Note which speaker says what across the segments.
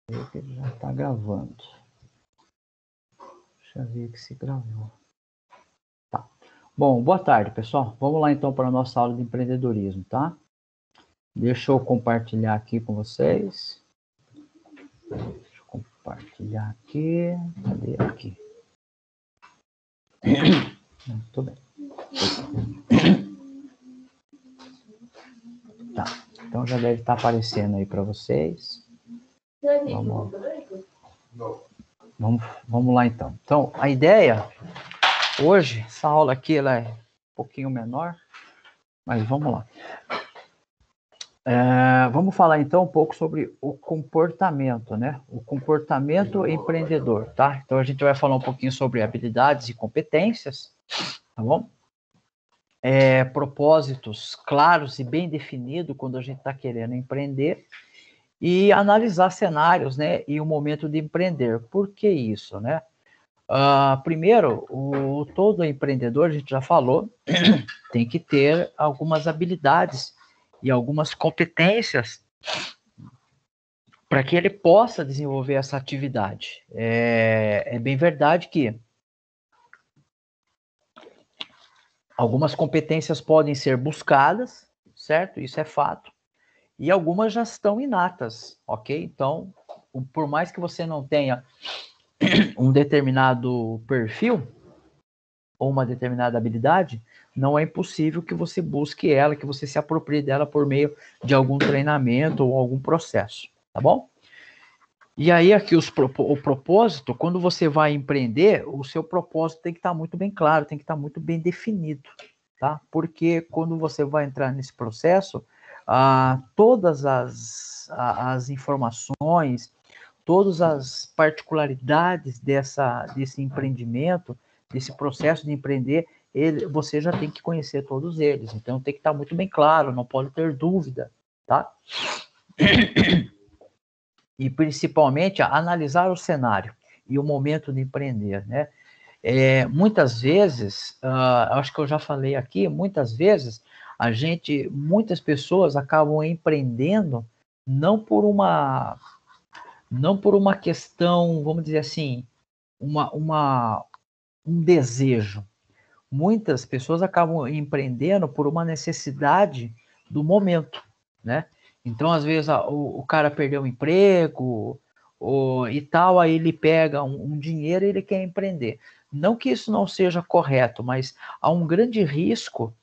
Speaker 1: ver que ele já está gravando. Deixa eu ver que se gravou. Tá. Bom, boa tarde, pessoal. Vamos lá então para a nossa aula de empreendedorismo, tá? Deixa eu compartilhar aqui com vocês. Deixa eu compartilhar aqui. Cadê aqui? Muito bem. Tá. Então já deve estar aparecendo aí para vocês. Vamos lá então. Então, a ideia hoje, essa aula aqui ela é um pouquinho menor, mas vamos lá. Vamos falar então um pouco sobre o comportamento, né? O comportamento empreendedor, tá? Então a gente vai falar um pouquinho sobre habilidades e competências, tá bom? Propósitos claros e bem definidos quando a gente está querendo empreender e analisar cenários, né? E o momento de empreender. Por que isso, né? Primeiro, todo empreendedor, a gente já falou, tem que ter algumas habilidades e algumas competências para que ele possa desenvolver essa atividade. É bem verdade que algumas competências podem ser buscadas, certo? Isso é fato. E algumas já estão inatas, ok? Então, por mais que você não tenha um determinado perfil ou uma determinada habilidade, não é impossível que você busque ela, que você se aproprie dela por meio de algum treinamento ou algum processo, tá bom? E aí aqui o propósito, quando você vai empreender, o seu propósito tem que estar muito bem claro, tem que estar muito bem definido, tá? Porque quando você vai entrar nesse processo, todas as informações, todas as particularidades desse empreendimento, desse processo de empreender, você já tem que conhecer todos eles. Então tem que estar muito bem claro, não pode ter dúvida, tá? E principalmente analisar o cenário e o momento de empreender, né? Muitas vezes, acho que eu já falei aqui, muitas vezes muitas pessoas acabam empreendendo não por uma questão, vamos dizer assim, um desejo. Muitas pessoas acabam empreendendo por uma necessidade do momento, né? Então, às vezes, o cara perdeu o emprego e tal, aí ele pega um dinheiro e ele quer empreender. Não que isso não seja correto, mas há um grande risco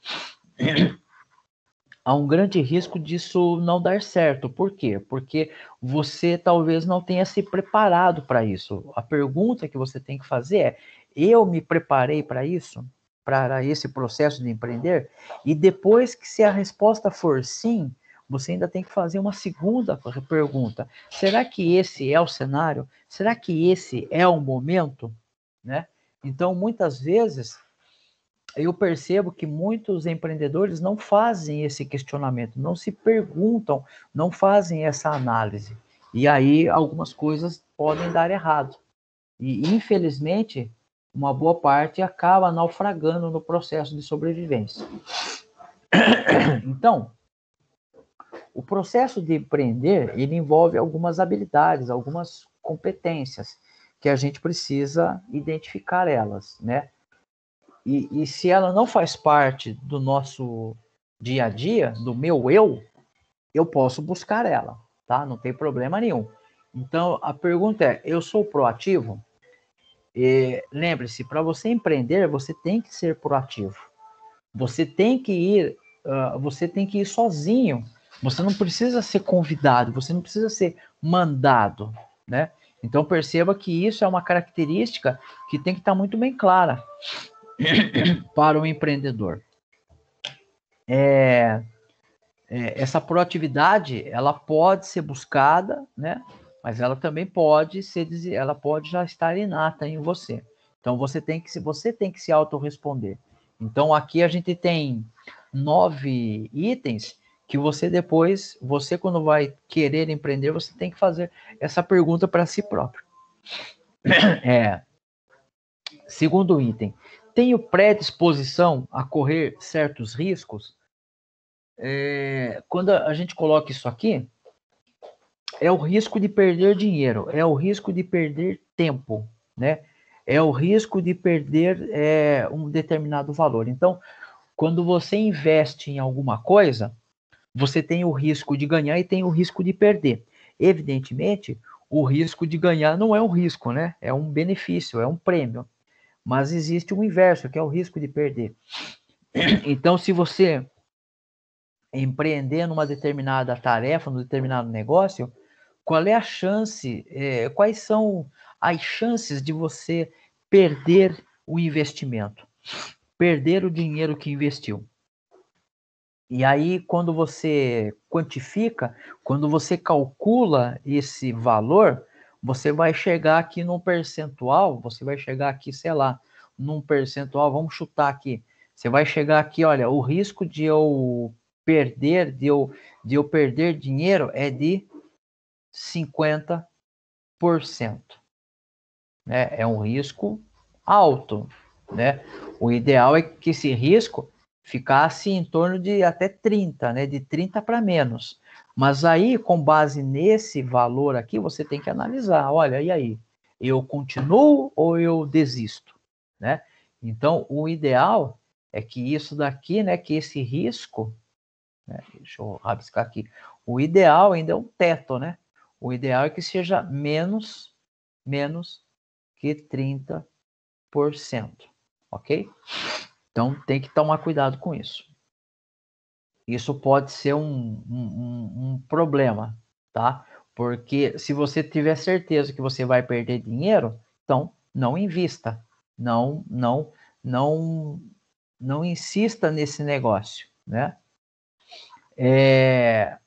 Speaker 1: disso não dar certo. Por quê? Porque você talvez não tenha se preparado para isso. A pergunta que você tem que fazer é: eu me preparei para isso? Para esse processo de empreender? E depois que se a resposta for sim, você ainda tem que fazer uma segunda pergunta. Será que esse é o cenário? Será que esse é o momento? Né? Então, muitas vezes, eu percebo que muitos empreendedores não fazem esse questionamento, não se perguntam, não fazem essa análise. E aí algumas coisas podem dar errado. E, infelizmente, uma boa parte acaba naufragando no processo de sobrevivência. Então, o processo de empreender, ele envolve algumas habilidades, algumas competências, que a gente precisa identificar elas, né? E se ela não faz parte do nosso dia a dia, do meu eu posso buscar ela, tá? Não tem problema nenhum. Então, a pergunta é, eu sou proativo? Lembre-se, para você empreender, você tem que ser proativo. Você tem que ir sozinho. Você não precisa ser convidado, você não precisa ser mandado, né? Então, perceba que isso é uma característica que tem que estar muito bem clara para o empreendedor. Essa proatividade, ela pode ser buscada, né? Mas ela também pode já estar inata em você. Então você tem que se autorresponder. Então aqui a gente tem 9 itens que você quando vai querer empreender, você tem que fazer essa pergunta para si próprio. Segundo item, tenho predisposição a correr certos riscos? Quando a gente coloca isso aqui, é o risco de perder dinheiro, é o risco de perder tempo, né? É o risco de perder um determinado valor. Então, quando você investe em alguma coisa, você tem o risco de ganhar e tem o risco de perder. Evidentemente, o risco de ganhar não é um risco, né? É um benefício, é um prêmio. Mas existe o inverso, que é o risco de perder. Então, se você empreender numa determinada tarefa, num determinado negócio, qual é a chance, quais são as chances de você perder o investimento, perder o dinheiro que investiu? E aí, quando você quantifica, quando você calcula esse valor, você vai chegar aqui num percentual, você vai chegar aqui, sei lá, num percentual, vamos chutar aqui. Você vai chegar aqui, olha, o risco de eu perder, de eu perder dinheiro é de 50%, né? É um risco alto, né? O ideal é que esse risco ficasse em torno de até 30, né? De 30 para menos. Mas aí, com base nesse valor aqui, você tem que analisar, olha, e aí? Eu continuo ou eu desisto, né? Então, o ideal é que isso daqui, né, que esse risco, né, deixa eu rabiscar aqui, o ideal ainda é um teto, né? O ideal é que seja menos que 30%, ok? Então tem que tomar cuidado com isso. Isso pode ser um problema, tá? Porque se você tiver certeza que você vai perder dinheiro, então não invista, não, não insista nesse negócio, né?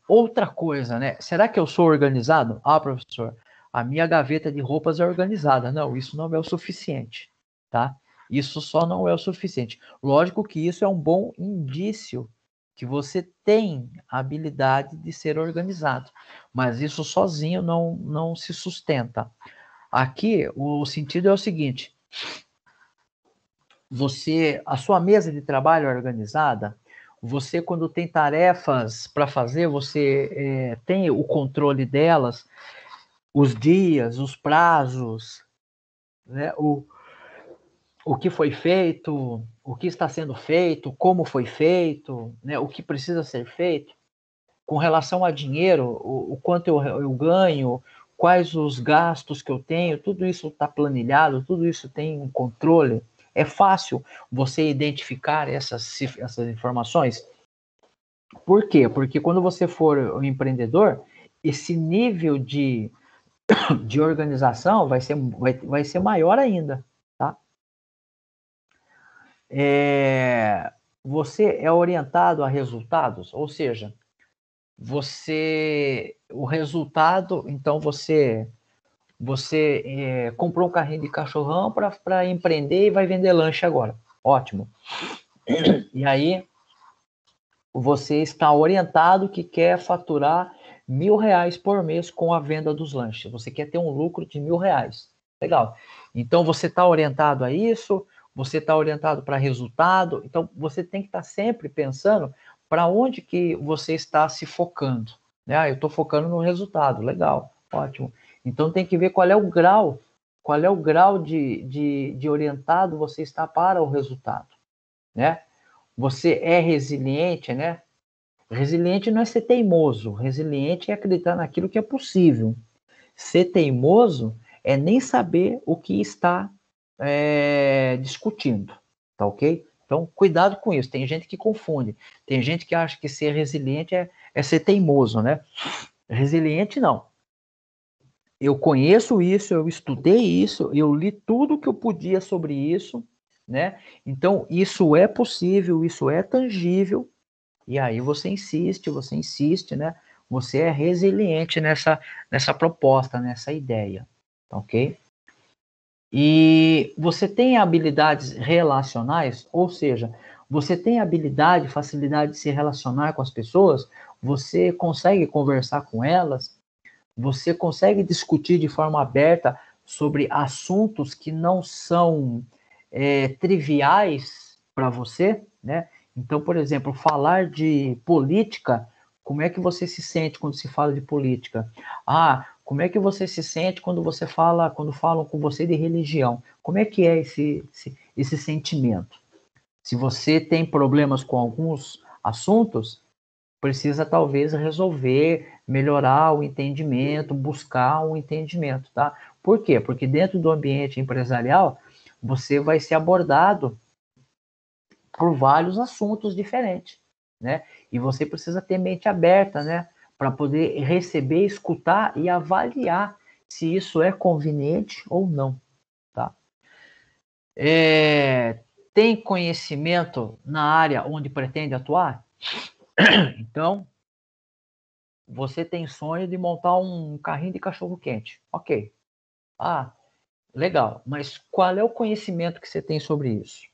Speaker 1: Outra coisa, né? Será que eu sou organizado? Ah, professor, a minha gaveta de roupas é organizada. Não, isso não é o suficiente, tá? Isso só não é o suficiente. Lógico que isso é um bom indício que você tem a habilidade de ser organizado, mas isso sozinho não se sustenta. Aqui, o sentido é o seguinte: a sua mesa de trabalho é organizada, você, quando tem tarefas para fazer, você tem o controle delas, os dias, os prazos, né? O que foi feito, o que está sendo feito, como foi feito, né? O que precisa ser feito. Com relação a dinheiro, o quanto eu ganho, quais os gastos que eu tenho, tudo isso está planilhado, tudo isso tem um controle. É fácil você identificar essas informações. Por quê? Porque quando você for um empreendedor, esse nível de organização vai ser maior ainda, tá? Você é orientado a resultados, ou seja, o resultado, então você comprou um carrinho de cachorrão para empreender e vai vender lanche agora. Ótimo. E aí você está orientado que quer faturar R$ 1.000 por mês com a venda dos lanches. Você quer ter um lucro de R$ 1.000. Legal. Então você está orientado a isso, você está orientado para resultado. Então você tem que estar sempre pensando para onde que você está se focando. Eu estou focando no resultado. Legal, ótimo. Então tem que ver qual é o grau de orientado você está para o resultado, né? Você é resiliente, né? Resiliente não é ser teimoso. Resiliente é acreditar naquilo que é possível. Ser teimoso é nem saber o que está discutindo, tá ok? Então, cuidado com isso. Tem gente que confunde. Tem gente que acha que ser resiliente é ser teimoso, né? Resiliente não. Eu conheço isso, eu estudei isso, eu li tudo que eu podia sobre isso, né? Então, isso é possível, isso é tangível, e aí você insiste, né? Você é resiliente nessa proposta, nessa ideia, ok? E você tem habilidades relacionais, ou seja, você tem habilidade, facilidade de se relacionar com as pessoas, você consegue conversar com elas, você consegue discutir de forma aberta sobre assuntos que não são triviais para você, né? Então, por exemplo, falar de política como é que você se sente quando se fala de política? Ah, como é que você se sente quando quando falam com você de religião? Como é que é esse sentimento? Se você tem problemas com alguns assuntos, precisa talvez resolver, melhorar o entendimento, buscar um entendimento, tá? Por quê? Porque dentro do ambiente empresarial, você vai ser abordado por vários assuntos diferentes, né? E você precisa ter mente aberta, né? Para poder receber, escutar e avaliar se isso é conveniente ou não, tá? Tem conhecimento na área onde pretende atuar? Então, você tem sonho de montar um carrinho de cachorro-quente. Ok. Ah, legal. Mas qual é o conhecimento que você tem sobre isso?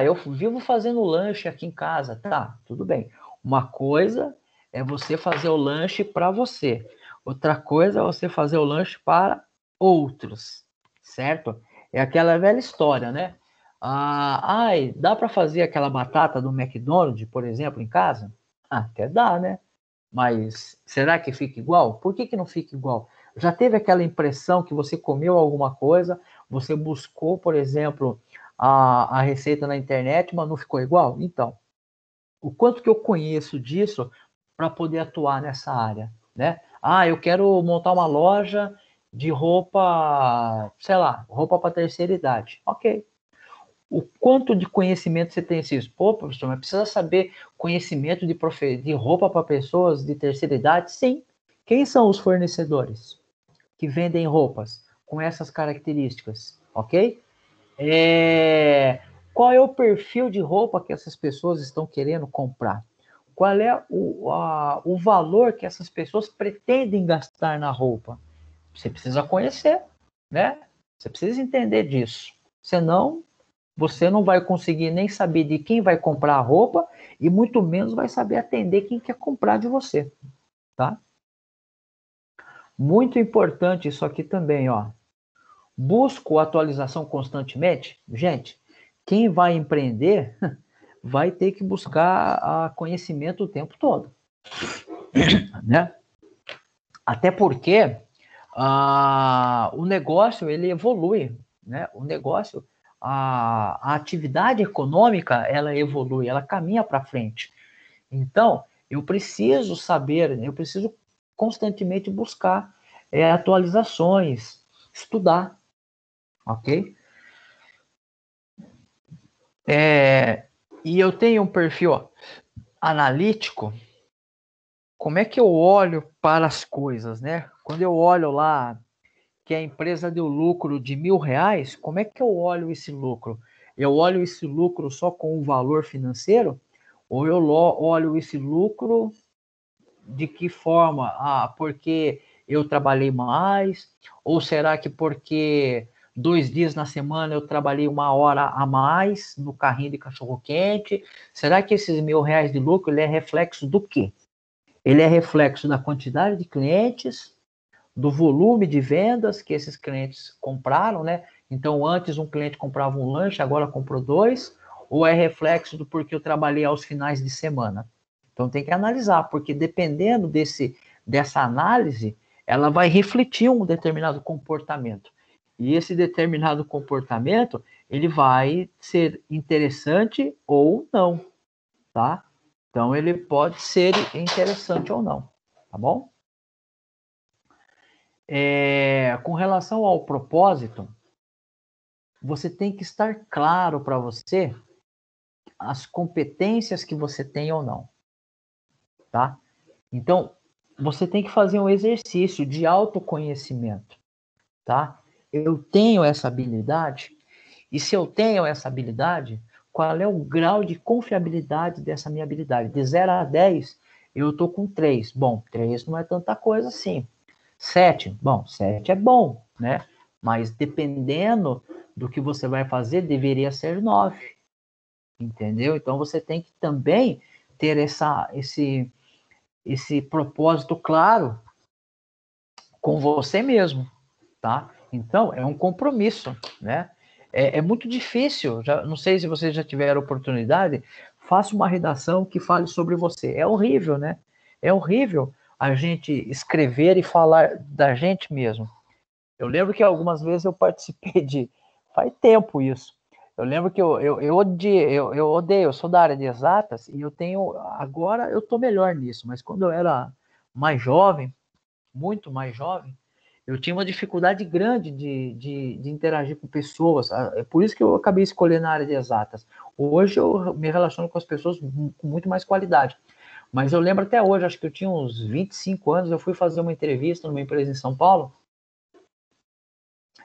Speaker 1: Eu vivo fazendo lanche aqui em casa. Tá, tudo bem. Uma coisa é você fazer o lanche para você. Outra coisa é você fazer o lanche para outros, certo? É aquela velha história, né? Dá para fazer aquela batata do McDonald's, por exemplo, em casa? Até dá, né? Mas será que fica igual? Por que não fica igual? Já teve aquela impressão que você comeu alguma coisa, você buscou, por exemplo, a receita na internet, mas não ficou igual? Então, o quanto que eu conheço disso para poder atuar nessa área, né? Eu quero montar uma loja de roupa, sei lá, roupa para terceira idade. Ok. O quanto de conhecimento você tem disso? Pô, professor, mas precisa saber conhecimento de roupa para pessoas de terceira idade? Sim. Quem são os fornecedores que vendem roupas com essas características? Ok? Qual é o perfil de roupa que essas pessoas estão querendo comprar? Qual é o valor que essas pessoas pretendem gastar na roupa? Você precisa conhecer, né? Você precisa entender disso. Senão, você não vai conseguir nem saber de quem vai comprar a roupa e muito menos vai saber atender quem quer comprar de você, tá? Muito importante isso aqui também, ó. Busco atualização constantemente. Gente, quem vai empreender vai ter que buscar conhecimento o tempo todo, né? Até porque o negócio ele evolui, né? O negócio, a atividade econômica, ela evolui, ela caminha para frente. Então, eu preciso saber, eu preciso constantemente buscar atualizações, estudar, ok? E eu tenho um perfil analítico. Como é que eu olho para as coisas, né? Quando eu olho lá que a empresa deu lucro de R$ 1.000, como é que eu olho esse lucro? Eu olho esse lucro só com o valor financeiro? Ou eu olho esse lucro de que forma? Porque eu trabalhei mais? Ou será que porque 2 dias na semana eu trabalhei 1 hora a mais no carrinho de cachorro-quente? Será que esses R$ 1.000 de lucro ele é reflexo do quê? Ele é reflexo da quantidade de clientes, do volume de vendas que esses clientes compraram, né? Então, antes um cliente comprava um lanche, agora comprou 2, ou é reflexo do porque eu trabalhei aos finais de semana? Então, tem que analisar, porque dependendo dessa análise, ela vai refletir um determinado comportamento. E esse determinado comportamento, ele vai ser interessante ou não, tá? Então, ele pode ser interessante ou não, tá bom? Com relação ao propósito, você tem que estar claro para você as competências que você tem ou não, tá? Então, você tem que fazer um exercício de autoconhecimento, tá? Eu tenho essa habilidade, e se eu tenho essa habilidade, qual é o grau de confiabilidade dessa minha habilidade? De 0 a 10, eu estou com 3. Bom, 3 não é tanta coisa assim. 7, bom, 7 é bom, né? Mas dependendo do que você vai fazer, deveria ser 9, entendeu? Então você tem que também ter esse propósito claro com você mesmo, tá? Então é um compromisso, né? É muito difícil, não sei se vocês já tiveram oportunidade, faça uma redação que fale sobre você. É horrível, né? É horrível a gente escrever e falar da gente mesmo. Eu lembro que algumas vezes eu participei de... Faz tempo isso. Eu lembro que eu odeio, eu sou da área de exatas e eu tenho... Agora eu tô melhor nisso, mas quando eu era mais jovem, muito mais jovem, eu tinha uma dificuldade grande de interagir com pessoas. É por isso que eu acabei escolhendo a área de exatas. Hoje eu me relaciono com as pessoas com muito mais qualidade. Mas eu lembro até hoje, acho que eu tinha uns 25 anos, eu fui fazer uma entrevista numa empresa em São Paulo,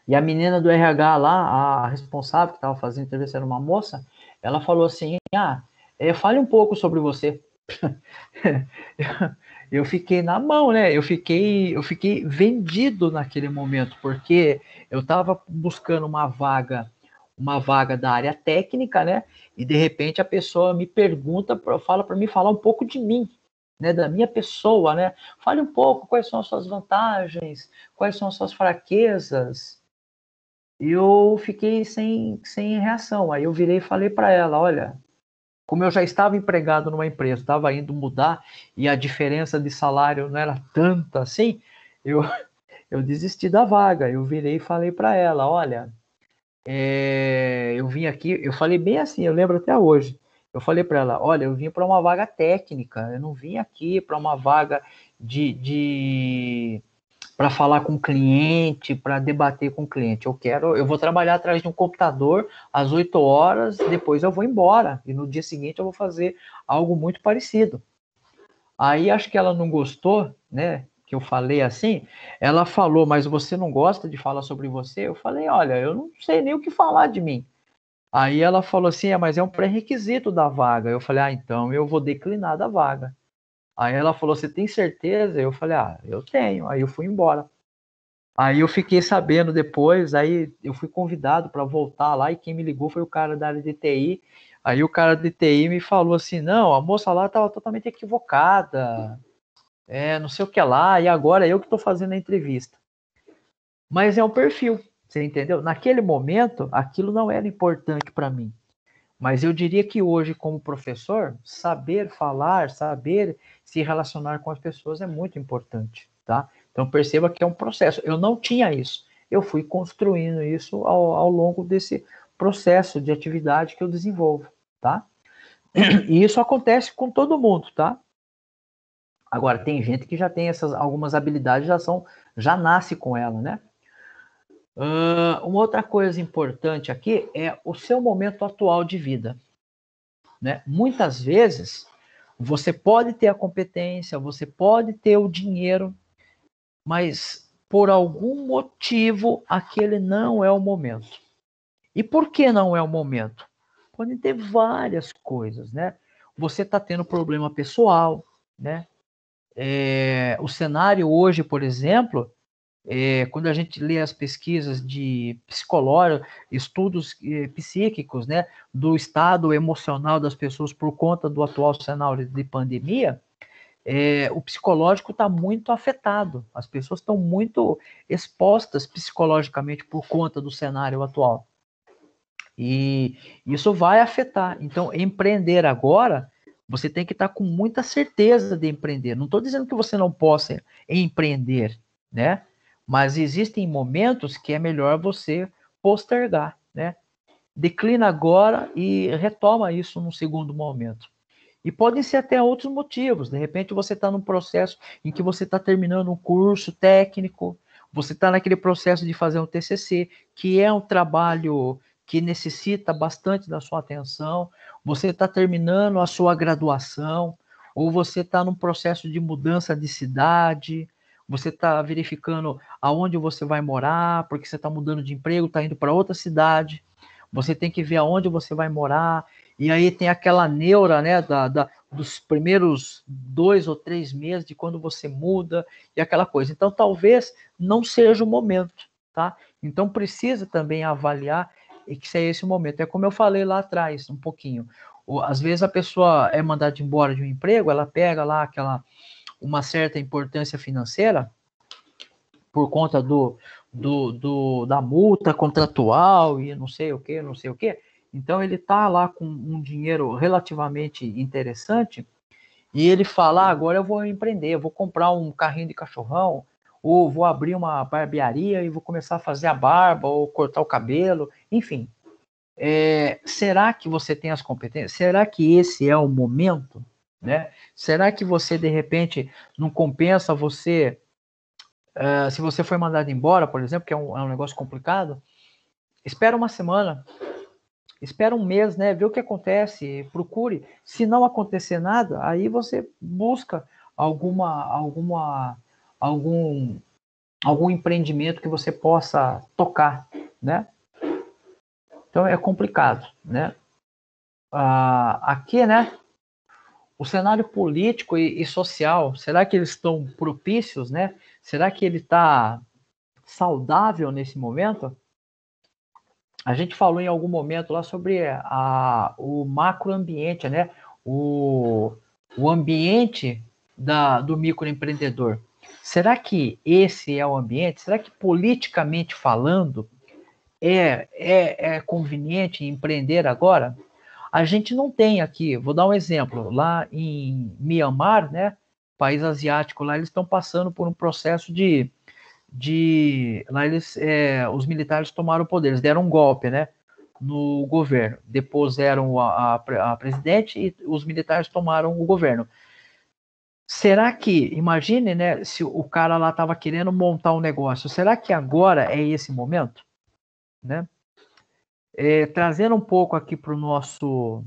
Speaker 1: e a menina do RH lá, a responsável que estava fazendo a entrevista, era uma moça, ela falou assim, fale um pouco sobre você. Eu fiquei na mão, né? Eu fiquei vendido naquele momento, porque eu estava buscando uma vaga da área técnica, né? E de repente a pessoa me pergunta, fala para mim falar um pouco de mim, né? Da minha pessoa, né? Fale um pouco quais são as suas vantagens, quais são as suas fraquezas. E eu fiquei sem reação. Aí eu virei e falei para ela, olha, como eu já estava empregado numa empresa, estava indo mudar e a diferença de salário não era tanta assim, eu, eu desisti da vaga. Eu virei e falei para ela, olha, eu vim aqui, eu falei bem assim, eu lembro até hoje. Eu falei para ela, olha, eu vim para uma vaga técnica, eu não vim aqui para uma vaga de para falar com o cliente, para debater com o cliente. Eu vou trabalhar atrás de um computador às 8 horas, depois eu vou embora. E no dia seguinte eu vou fazer algo muito parecido. Aí acho que ela não gostou, né? Que eu falei assim. Ela falou, mas você não gosta de falar sobre você? Eu falei, olha, eu não sei nem o que falar de mim. Aí ela falou assim, mas é um pré-requisito da vaga. Eu falei, então eu vou declinar da vaga. Aí ela falou, você tem certeza? Eu falei, eu tenho. Aí eu fui embora. Aí eu fiquei sabendo depois, aí eu fui convidado para voltar lá e quem me ligou foi o cara da área de TI. Aí o cara de TI me falou assim, não, a moça lá estava totalmente equivocada, não sei o que lá, e agora eu que estou fazendo a entrevista. Mas é um perfil, você entendeu? Naquele momento, aquilo não era importante para mim. Mas eu diria que hoje, como professor, saber falar, saber se relacionar com as pessoas é muito importante, tá? Então perceba que é um processo. Eu não tinha isso. Eu fui construindo isso ao longo desse processo de atividade que eu desenvolvo, tá? E isso acontece com todo mundo, tá? Agora, tem gente que já tem algumas habilidades, já nasce com ela, né? Uma outra coisa importante aqui é o seu momento atual de vida. Né? Muitas vezes você pode ter a competência, você pode ter o dinheiro, mas por algum motivo aquele não é o momento. E por que não é o momento? Podem ter várias coisas, né? Você está tendo problema pessoal, né? O cenário hoje, por exemplo, quando a gente lê as pesquisas de psicólogo, estudos psíquicos, né, do estado emocional das pessoas por conta do atual cenário de pandemia, o psicológico está muito afetado. As pessoas estão muito expostas psicologicamente por conta do cenário atual. E isso vai afetar. Então, empreender agora, você tem que estar com muita certeza de empreender. Não estou dizendo que você não possa empreender, né? Mas existem momentos que é melhor você postergar, né? Declina agora e retoma isso num segundo momento. E podem ser até outros motivos. De repente você está num processo em que você está terminando um curso técnico, você está naquele processo de fazer um TCC, que é um trabalho que necessita bastante da sua atenção, você está terminando a sua graduação, ou você está num processo de mudança de cidade, você está verificando aonde você vai morar, porque você está mudando de emprego, está indo para outra cidade, você tem que ver aonde você vai morar, e aí tem aquela neura, né, dos primeiros 2 ou 3 meses de quando você muda e aquela coisa. Então, talvez não seja o momento, tá? Então, precisa também avaliar que se é esse o momento. É como eu falei lá atrás, um pouquinho. Às vezes a pessoa é mandada embora de um emprego, ela pega lá uma certa importância financeira por conta da multa contratual e não sei o que, Então ele está lá com um dinheiro relativamente interessante e ele fala, agora eu vou empreender, eu vou comprar um carrinho de cachorrão, ou vou abrir uma barbearia e vou começar a fazer a barba, ou cortar o cabelo, enfim. Será que você tem as competências? Será que esse é o momento? Né? Será que você, de repente, não compensa você, se você foi mandado embora, por exemplo, que é um negócio complicado, espera uma semana, espera um mês, né? Vê o que acontece, procure. Se não acontecer nada, aí você busca algum algum empreendimento que você possa tocar, né? Então é complicado, né? Aqui, né? O cenário político e social, será que eles estão propícios, né? Será que ele está saudável nesse momento? A gente falou em algum momento lá sobre o macroambiente, né? O, o ambiente do microempreendedor. Será que esse é o ambiente? Será que politicamente falando é conveniente empreender agora? A gente não tem aqui, vou dar um exemplo, lá em Myanmar, né? País asiático, lá eles estão passando por um processo lá os militares tomaram o poder, eles deram um golpe, né, no governo, depuseram a presidente e os militares tomaram o governo. Será que, imagine, né, se o cara lá estava querendo montar um negócio, será que agora é esse momento, né? Trazendo um pouco aqui para o nosso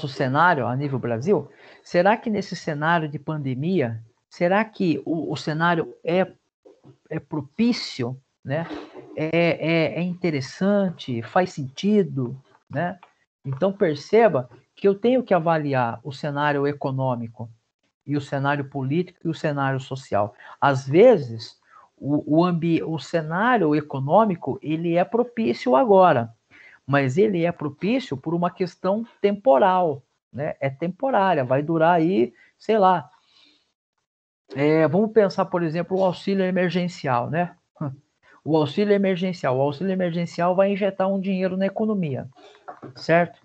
Speaker 1: cenário a nível Brasil, será que nesse cenário de pandemia, será que o cenário é propício, né? É interessante, faz sentido, né? Então perceba que eu tenho que avaliar o cenário econômico e o cenário político e o cenário social. Às vezes, o cenário econômico ele é propício agora, mas ele é propício por uma questão temporal, né? É temporária, vai durar aí, sei lá. Vamos pensar, por exemplo, o auxílio emergencial, né? O auxílio emergencial vai injetar um dinheiro na economia, certo?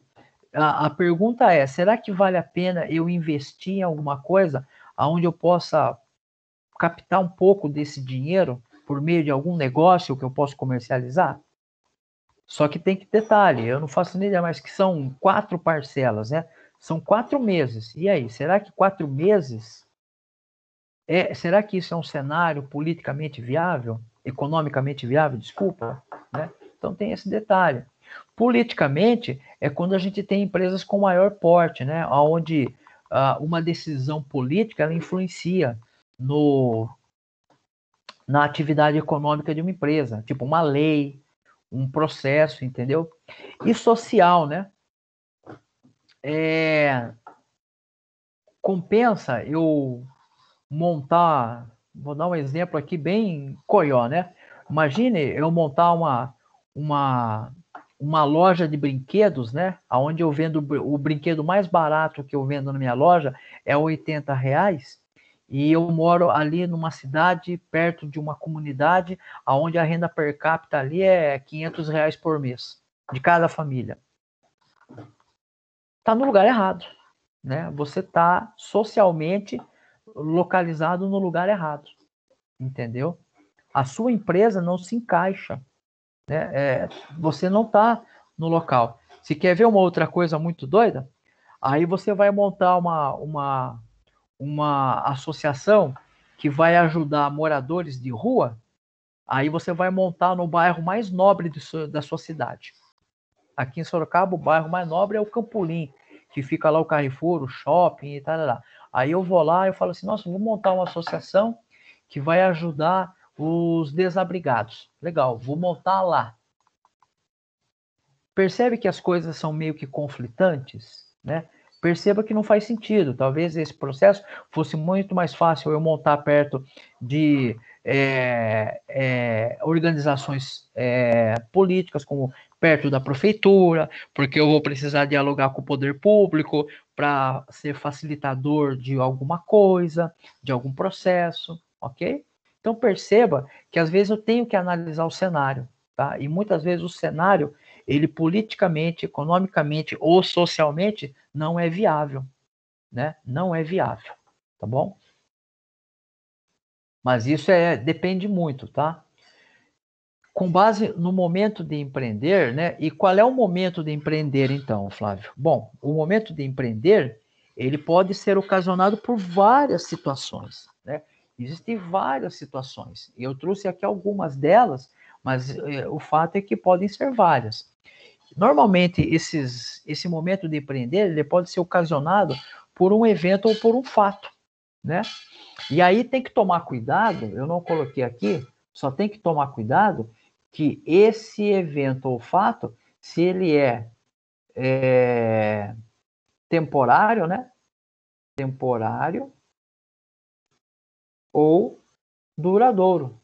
Speaker 1: A pergunta é, será que vale a pena eu investir em alguma coisa onde eu possa captar um pouco desse dinheiro por meio de algum negócio que eu possa comercializar? Só que tem que detalhe, eu não faço nem ideia, mas que são 4 parcelas, né? São 4 meses. E aí, será que 4 meses será que isso é um cenário politicamente viável? Economicamente viável? Desculpa, né? Então tem esse detalhe. Politicamente é quando a gente tem empresas com maior porte, né? Onde uma decisão política ela influencia na atividade econômica de uma empresa, tipo uma lei, um processo, entendeu? E social, né? Compensa eu montar, vou dar um exemplo aqui bem coió, né? Imagine eu montar uma, uma loja de brinquedos, né? Onde eu vendo o brinquedo mais barato que eu vendo na minha loja é R$ 80 e eu moro ali numa cidade perto de uma comunidade onde a renda per capita ali é R$ 500 por mês de cada família. Tá no lugar errado, né? Você tá socialmente localizado no lugar errado, entendeu? A sua empresa não se encaixa, né? Você não está no local. Se quer ver uma outra coisa muito doida, aí você vai montar uma associação que vai ajudar moradores de rua, aí você vai montar no bairro mais nobre da sua cidade. Aqui em Sorocaba, o bairro mais nobre é o Campolim, que fica lá o Carrefour, o shopping e tal. Aí eu vou lá e falo assim, nossa, vou montar uma associação que vai ajudar os desabrigados. Legal, vou montar lá. Percebe que as coisas são meio que conflitantes, né? Perceba que não faz sentido. Talvez esse processo fosse muito mais fácil eu montar perto de organizações políticas, como perto da prefeitura, porque eu vou precisar dialogar com o poder público para ser facilitador de alguma coisa, de algum processo, ok? Então perceba que às vezes eu tenho que analisar o cenário, tá? E muitas vezes o cenário ele politicamente, economicamente ou socialmente não é viável, né? Não é viável, tá bom? Mas isso depende muito, tá? Com base no momento de empreender, né? E qual é o momento de empreender, então, Flávio? Bom, o momento de empreender, ele pode ser ocasionado por várias situações, né? Existem várias situações. E eu trouxe aqui algumas delas, mas o fato é que podem ser várias. Normalmente, esse momento de empreender, ele pode ser ocasionado por um evento ou por um fato, né? E aí tem que tomar cuidado, eu não coloquei aqui, só tem que tomar cuidado que esse evento ou fato, se ele é temporário, né? Temporário ou duradouro,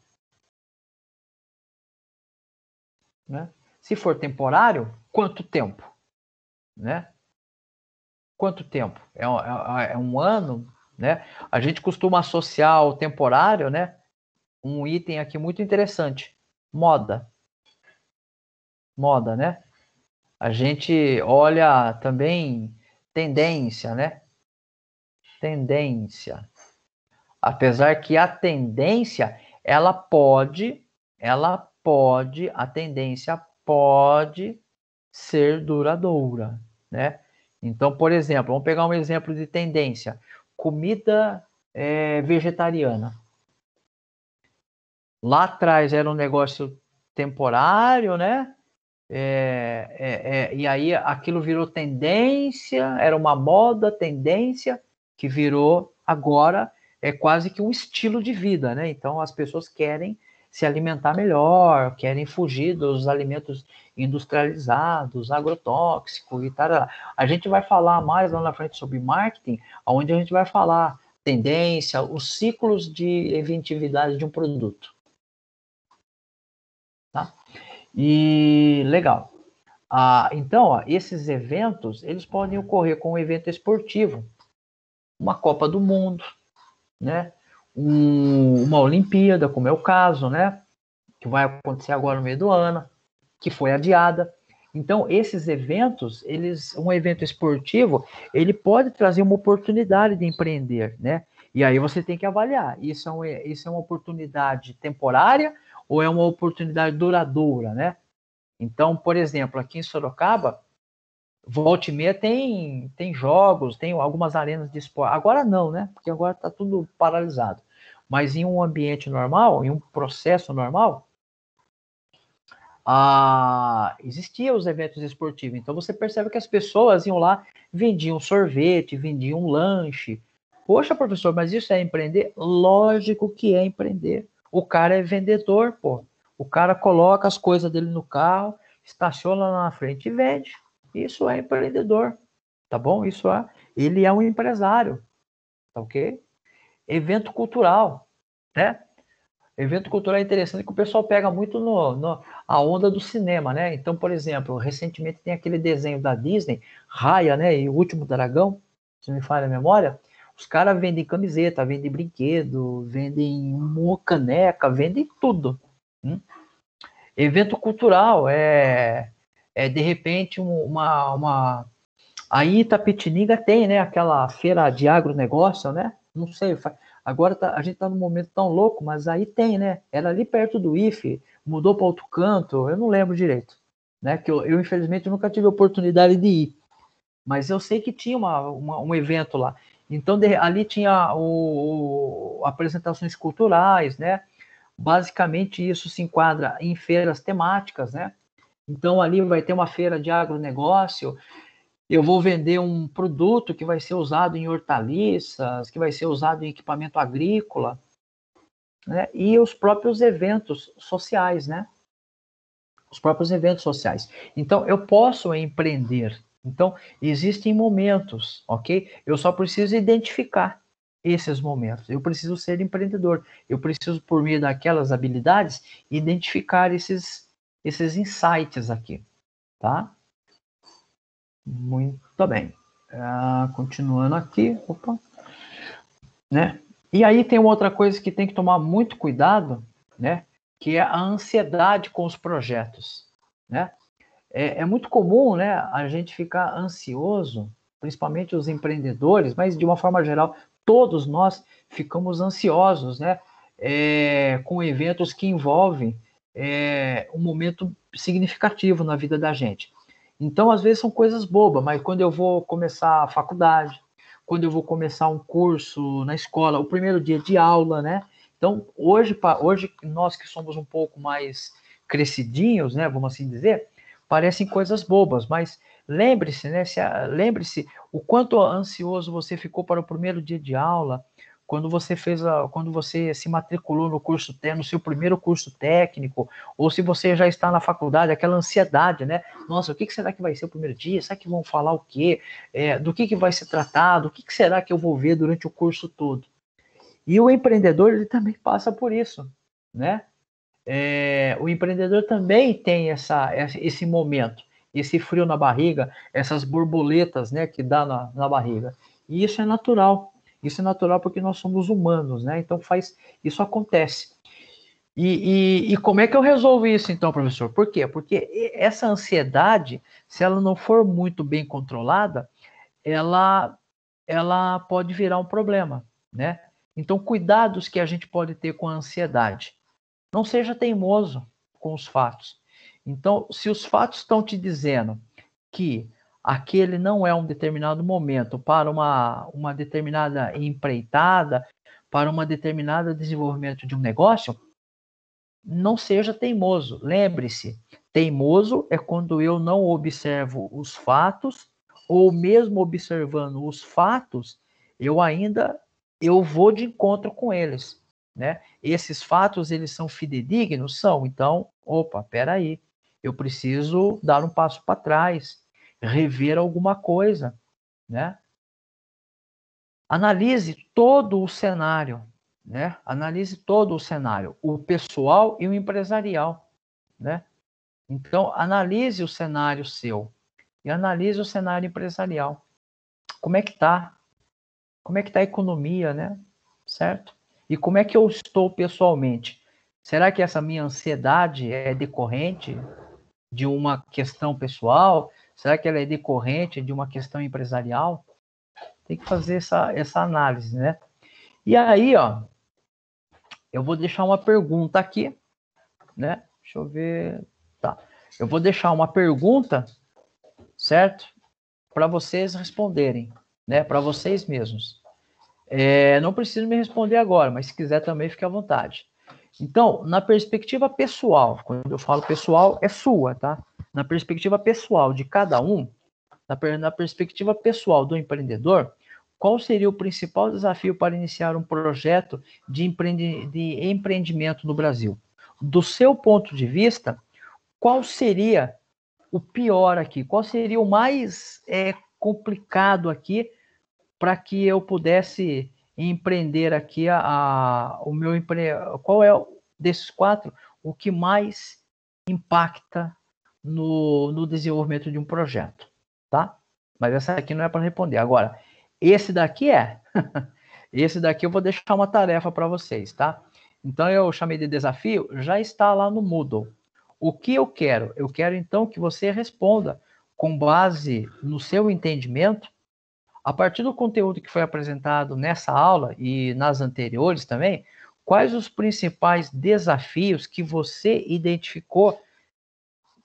Speaker 1: né? Se for temporário, quanto tempo, né? Quanto tempo? É um ano, né? A gente costuma associar ao temporário, né? Um item aqui muito interessante, moda. Moda, né? A gente olha também tendência, né? Tendência. Apesar que a tendência, a tendência pode ser duradoura, né? Então, por exemplo, vamos pegar um exemplo de tendência. Comida vegetariana. Lá atrás era um negócio temporário, né? E aí aquilo virou tendência, era uma moda, tendência, que virou agora quase que um estilo de vida, né? Então as pessoas querem se alimentar melhor, querem fugir dos alimentos industrializados, agrotóxicos e tal. A gente vai falar mais lá na frente sobre marketing, onde a gente vai falar tendência, os ciclos de eventividade de um produto, tá? E legal. Então, esses eventos, eles podem ocorrer com um evento esportivo, uma Copa do Mundo, né? Uma Olimpíada, como é o caso, né? Que vai acontecer agora no meio do ano, que foi adiada. Então, esses eventos, um evento esportivo, ele pode trazer uma oportunidade de empreender, né? E aí você tem que avaliar, isso é uma oportunidade temporária ou é uma oportunidade duradoura, né? Então, por exemplo, aqui em Sorocaba, volta e meia tem jogos, tem algumas arenas de esporte. Agora não, né? Porque agora está tudo paralisado. Mas em um ambiente normal, em um processo normal, existiam os eventos esportivos. Então você percebe que as pessoas iam lá, vendiam sorvete, vendiam lanche. Poxa, professor, mas isso é empreender? Lógico que é empreender. O cara é vendedor, pô. O cara coloca as coisas dele no carro, estaciona lá na frente e vende. Isso é empreendedor, tá bom? Ele é um empresário, tá ok? Evento cultural, né? Evento cultural é interessante que o pessoal pega muito a onda do cinema, né? Então, por exemplo, recentemente tem aquele desenho da Disney, Raya, né? E o Último Dragão, se não me falha a memória. Os caras vendem camiseta, vendem brinquedo, vendem caneca, vendem tudo. Evento cultural é de repente Aí Itapetininga tem, né, aquela feira de agronegócio, né? Não sei, agora a gente está num momento tão louco, mas aí tem, né? Era ali perto do IFE, mudou para outro canto, eu não lembro direito, né? Que eu infelizmente nunca tive a oportunidade de ir, mas eu sei que tinha um evento lá. Então ali tinha apresentações culturais, né? Basicamente isso se enquadra em feiras temáticas, né? Então ali vai ter uma feira de agronegócio, eu vou vender um produto que vai ser usado em hortaliças, que vai ser usado em equipamento agrícola, né? E os próprios eventos sociais, né? Os próprios eventos sociais. Então, eu posso empreender. Então, existem momentos, ok? Eu só preciso identificar esses momentos. Eu preciso ser empreendedor. Eu preciso, por meio daquelas habilidades, identificar esses insights aqui, tá? Muito bem. Continuando aqui, opa, né? E aí tem outra coisa que tem que tomar muito cuidado, né? Que é a ansiedade com os projetos, né? É muito comum, né, a gente ficar ansioso, principalmente os empreendedores, mas de uma forma geral, todos nós ficamos ansiosos, né, com eventos que envolvem um momento significativo na vida da gente. Então, às vezes são coisas bobas, mas quando eu vou começar a faculdade, quando eu vou começar um curso na escola, o primeiro dia de aula, né? Então, hoje nós que somos um pouco mais crescidinhos, né, vamos assim dizer, parecem coisas bobas, mas lembre-se, né? Lembre-se o quanto ansioso você ficou para o primeiro dia de aula, quando você se matriculou no seu primeiro curso técnico, ou se você já está na faculdade, aquela ansiedade, né? Nossa, o que será que vai ser o primeiro dia? Será que vão falar o quê? Do que vai ser tratado? O que será que eu vou ver durante o curso todo? E o empreendedor, ele também passa por isso, né? O empreendedor também tem esse momento, esse frio na barriga, essas borboletas, né, que dá na barriga. E isso é natural. Isso é natural porque nós somos humanos, né? Então isso acontece. E como é que eu resolvo isso, então, professor? Por quê? Porque essa ansiedade, se ela não for muito bem controlada, ela, ela pode virar um problema, né? Então, cuidados que a gente pode ter com a ansiedade. Não seja teimoso com os fatos. Então, se os fatos estão te dizendo que aquele não é um determinado momento para uma determinada empreitada, para uma determinada desenvolvimento de um negócio, não seja teimoso. Lembre-se, teimoso é quando eu não observo os fatos, ou mesmo observando os fatos, eu vou de encontro com eles, né? Esses fatos, eles são fidedignos? São. Então, opa, peraí, eu preciso dar um passo para trás, rever alguma coisa, né? Analise todo o cenário, né? Analise todo o cenário, o pessoal e o empresarial, né? Então, analise o cenário seu e analise o cenário empresarial. Como é que tá? Como é que tá a economia, né? Certo? E como é que eu estou pessoalmente? Será que essa minha ansiedade é decorrente de uma questão pessoal? Será que ela é decorrente de uma questão empresarial? Tem que fazer essa análise, né? E aí, ó, eu vou deixar uma pergunta aqui, né? Deixa eu ver. Tá. Eu vou deixar uma pergunta, certo? Para vocês responderem, né? Para vocês mesmos. Não preciso me responder agora, mas se quiser também fique à vontade. Então, na perspectiva pessoal, quando eu falo pessoal, é sua, tá? Na perspectiva pessoal de cada um, na perspectiva pessoal do empreendedor, qual seria o principal desafio para iniciar um projeto de empreendimento no Brasil? Do seu ponto de vista, qual seria o pior aqui? Qual seria o mais complicado aqui para que eu pudesse empreender aqui o meu qual é desses quatro o que mais impacta no desenvolvimento de um projeto, tá? Mas essa aqui não é para responder. Agora, esse daqui esse daqui eu vou deixar uma tarefa para vocês, tá? Então eu chamei de desafio, já está lá no Moodle. O que eu quero? Eu quero então que você responda com base no seu entendimento a partir do conteúdo que foi apresentado nessa aula e nas anteriores também, quais os principais desafios que você identificou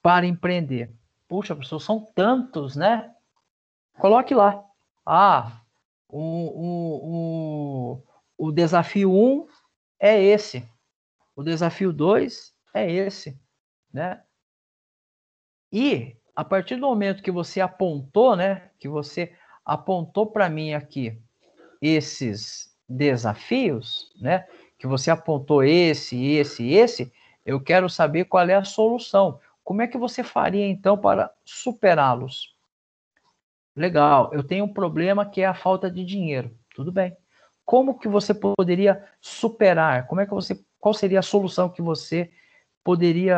Speaker 1: para empreender? Puxa, professor, são tantos, né? Coloque lá. Ah, o desafio 1 é esse. O desafio 2 é esse, né? E a partir do momento que você apontou, né? Que você apontou para mim aqui esses desafios, né? Que você apontou esse, eu quero saber qual é a solução. Como é que você faria então para superá-los? Legal, eu tenho um problema que é a falta de dinheiro. Tudo bem. Como que você poderia superar? Qual seria a solução que você poderia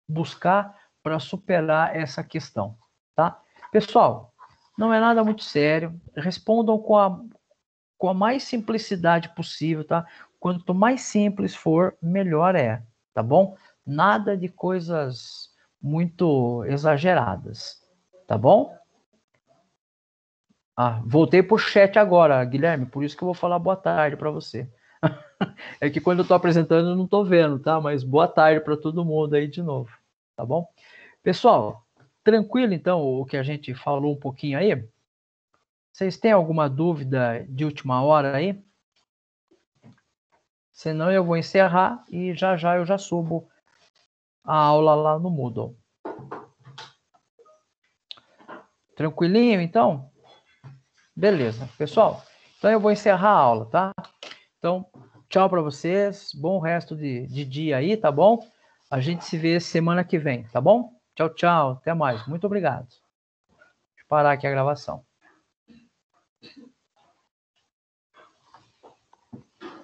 Speaker 1: buscar para superar essa questão, tá? Pessoal, não é nada muito sério. Respondam com a mais simplicidade possível, tá? Quanto mais simples for, melhor é, tá bom? Nada de coisas muito exageradas, tá bom? Ah, voltei pro chat agora, Guilherme, por isso que eu vou falar boa tarde para você. É que quando eu tô apresentando eu não tô vendo, tá? Mas boa tarde para todo mundo aí de novo, tá bom? Pessoal, tranquilo então o que a gente falou um pouquinho aí? Vocês têm alguma dúvida de última hora aí? Senão eu vou encerrar e já já eu já subo a aula lá no Moodle. Tranquilinho então? Beleza, pessoal. Então eu vou encerrar a aula, tá? Então, tchau para vocês. Bom resto de dia aí, tá bom? A gente se vê semana que vem, tá bom? Tchau, tchau. Até mais. Muito obrigado. Deixa eu parar aqui a gravação.